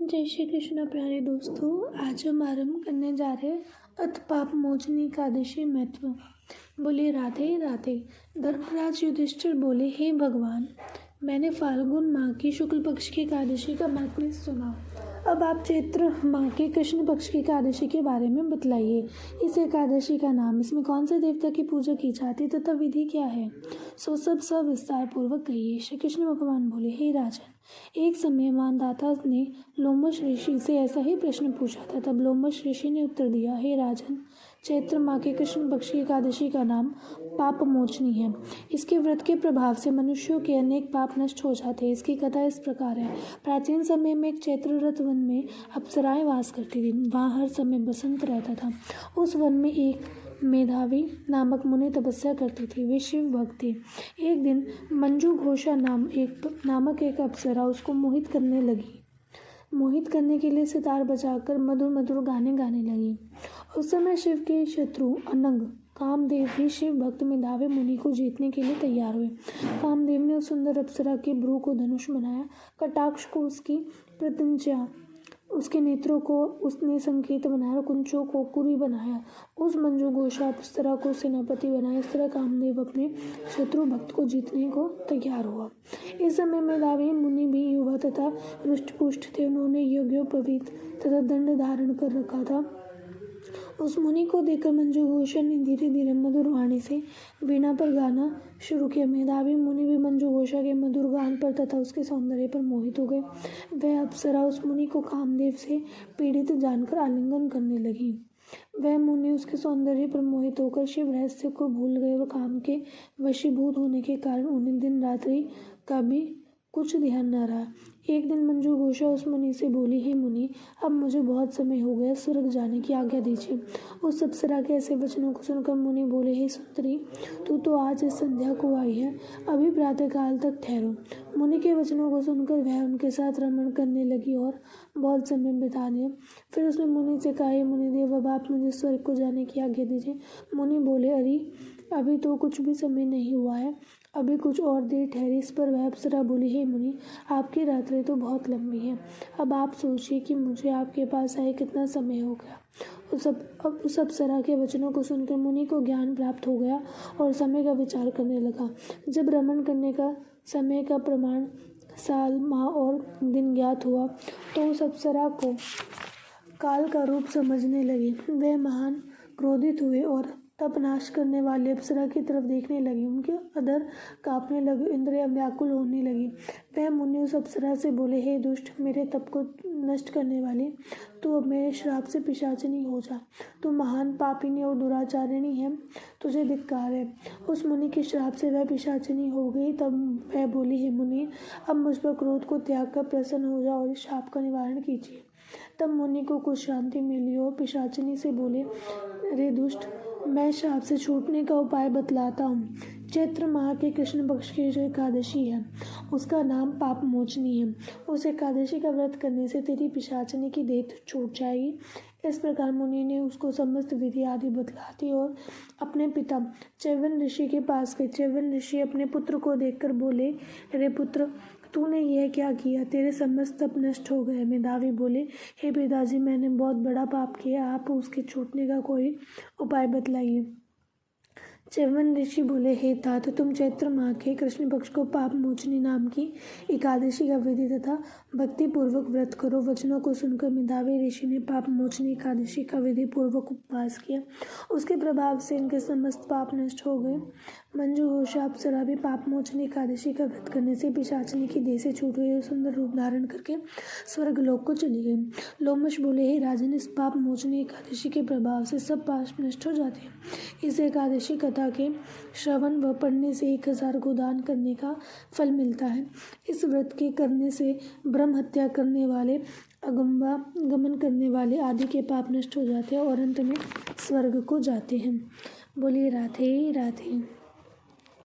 जय श्री कृष्ण प्यारे दोस्तों, आज हम आरंभ करने जा रहे अथ पाप मोचनी एकादशी महत्व। बोले राधे राधे। धर्मराज युधिष्ठिर बोले, हे भगवान, मैंने फाल्गुन माह की शुक्ल पक्ष की एकादशी का महत्व सुना। अब आप चैत्र माह के कृष्ण पक्ष की एकादशी के बारे में बतलाइए। इस एकादशी का नाम, इसमें कौन से देवता की पूजा की जाती तथा विधि क्या है, सो सब सविस्तार पूर्वक कहिए। श्री कृष्ण भगवान बोले, हे राजन, एक समय मानदाता ने लोमश ऋषि से ऐसा ही प्रश्न पूछा था। तब लोमश ऋषि ने उत्तर दिया, हे राजन, चैत्र माह के कृष्ण पक्ष की एकादशी का नाम पाप मोचनी है। इसके व्रत के प्रभाव से मनुष्यों के अनेक पाप नष्ट हो जाते हैं। इसकी कथा इस प्रकार है। प्राचीन समय में एक चैत्ररथ वन में अप्सराएं वास करती थी। वहाँ हर समय बसंत रहता था। उस वन में एक मेधावी नामक मुनि तपस्या करती थी। वे शिव भक्त थे। एक दिन मंजू घोषा नामक एक अप्सरा उसको मोहित करने लगी। मोहित करने के लिए सितार बजाकर मधुर मधुर गाने गाने लगी। उस समय शिव के शत्रु अनंग कामदेव भी शिव भक्त मेधावी मुनि को जीतने के लिए तैयार हुए। कामदेव ने उस सुंदर अप्सरा के भ्रू को धनुष बनाया, कटाक्ष को उसकी प्रत्यंचा, उसके नेत्रों को उसने संकेत बनाया, कुंचों को कुरी बनाया, उस मंजू घोषा अप्सरा को सेनापति बनाया। इस तरह कामदेव अपने शत्रु भक्त को जीतने को तैयार हुआ। इस समय मेधावी मुनि भी युवा तथा रुष्ट-पुष्ट थे। उन्होंने यज्ञोपवीत तथा दंड धारण कर रखा था। उस मुनि को देखकर मंजू घोषा ने धीरे धीरे मधुर वाणी से वीणा पर गाना शुरू किया। मेधावी मुनि भी मंजू घोषा के मधुर गान पर तथा उसके सौंदर्य पर मोहित हो गए। वह अप्सरा उस मुनि को कामदेव से पीड़ित जानकर आलिंगन करने लगी। वह मुनि उसके सौंदर्य पर मोहित होकर शिव रहस्य को भूल गए और काम के वशीभूत होने के कारण उन्हें दिन रात्रि का भी कुछ ध्यान न रहा। एक दिन मंजू घोषा उस मुनि से बोली, हे मुनि, अब मुझे बहुत समय हो गया, स्वर्ग जाने की आज्ञा दीजिए। उस अप्सरा के ऐसे वचनों को सुनकर मुनि बोले, हे सुंदरी, तू तो आज इस संध्या को आई है, अभी प्रातःकाल तक ठहरो। मुनि के वचनों को सुनकर वह उनके साथ रमण करने लगी और बहुत समय बिता दिया। फिर उसने मुनि से कहा, हे मुनिदेव, अब आप मुझे स्वर्ग को जाने की आज्ञा दीजिए। मुनि बोले, अरे अभी तो कुछ भी समय नहीं हुआ है, अभी कुछ और देर ठहरी। इस पर वह अप्सरा बोली, हे मुनि, आपकी रात्रि तो बहुत लंबी है, अब आप सोचिए कि मुझे आपके पास आए कितना समय हो गया। उस अप्सरा के वचनों को सुनकर मुनि को ज्ञान प्राप्त हो गया और समय का विचार करने लगा। जब रमण करने का समय का प्रमाण साल, माह और दिन ज्ञात हुआ तो उस अप्सरा को काल का रूप समझने लगे। वह महान क्रोधित हुए और तप नाश करने वाले अप्सरा की तरफ देखने लगी। उनके अधर कांपने लगे, इंद्रियां व्याकुल होने लगी। वह मुनि उस अप्सरा से बोले, हे दुष्ट, मेरे तप को नष्ट करने वाली, तू अब मेरे श्राप से पिशाचिनी हो जा। तू महान पापिनी और दुराचारिणी है, तुझे धिक्कार है। उस मुनि के श्राप से वह पिशाचिनी हो गई। तब वह बोली, हे मुनि, अब मुझ पर क्रोध को त्याग कर प्रसन्न हो जाओ और इस शाप का निवारण कीजिए। तब मुनि को कुछ शांति मिली और पिशाचिनी से बोले, रे दुष्ट, मैं श्राप से छूटने का उपाय बतलाता हूँ। चैत्र माह के कृष्ण पक्ष की जो एकादशी है उसका नाम पाप मोचनी है। उस एकादशी का व्रत करने से तेरी पिशाचिनी की देह छूट जाएगी। इस प्रकार मुनि ने उसको समस्त विधि आदि बतलाती और अपने पिता च्यवन ऋषि के पास गए। च्यवन ऋषि अपने पुत्र को देखकर बोले, रे पुत्र, तूने यह क्या किया, तेरे समस्त तप नष्ट हो गए। मेधावी बोले, हे पिताजी, मैंने बहुत बड़ा पाप किया, आप उसके छूटने का कोई उपाय बतलाइए। च्यवन ऋषि बोले, हे तात, तुम चैत्र माह के कृष्ण पक्ष को पाप मोचनी नाम की एकादशी का विधि तथा भक्ति पूर्वक व्रत करो। वचनों को सुनकर मेधावी ऋषि ने पाप मोचनी एकादशी का विधि पूर्वक उपवास किया। उसके प्रभाव से इनके समस्त पाप नष्ट हो गए। मंजू घोषा अप्सरा भी पाप मोचनी एकादशी का व्रत करने से पिशाचिनी की देह से छूट गई और सुंदर रूप धारण करके स्वर्ग लोक को चली गई। लोमश बोले, हे राजन, इस पाप मोचनी एकादशी के प्रभाव से सब पाप नष्ट हो जाते हैं। इस एकादशी कथा के श्रवण व पढ़ने से 1000 को दान करने का फल मिलता है। इस व्रत के करने से ब्रह्म हत्या करने वाले, अगम्बा गमन करने वाले आदि के पाप नष्ट हो जाते हैं और अंत में स्वर्ग को जाते हैं। बोलिए राधे राधे।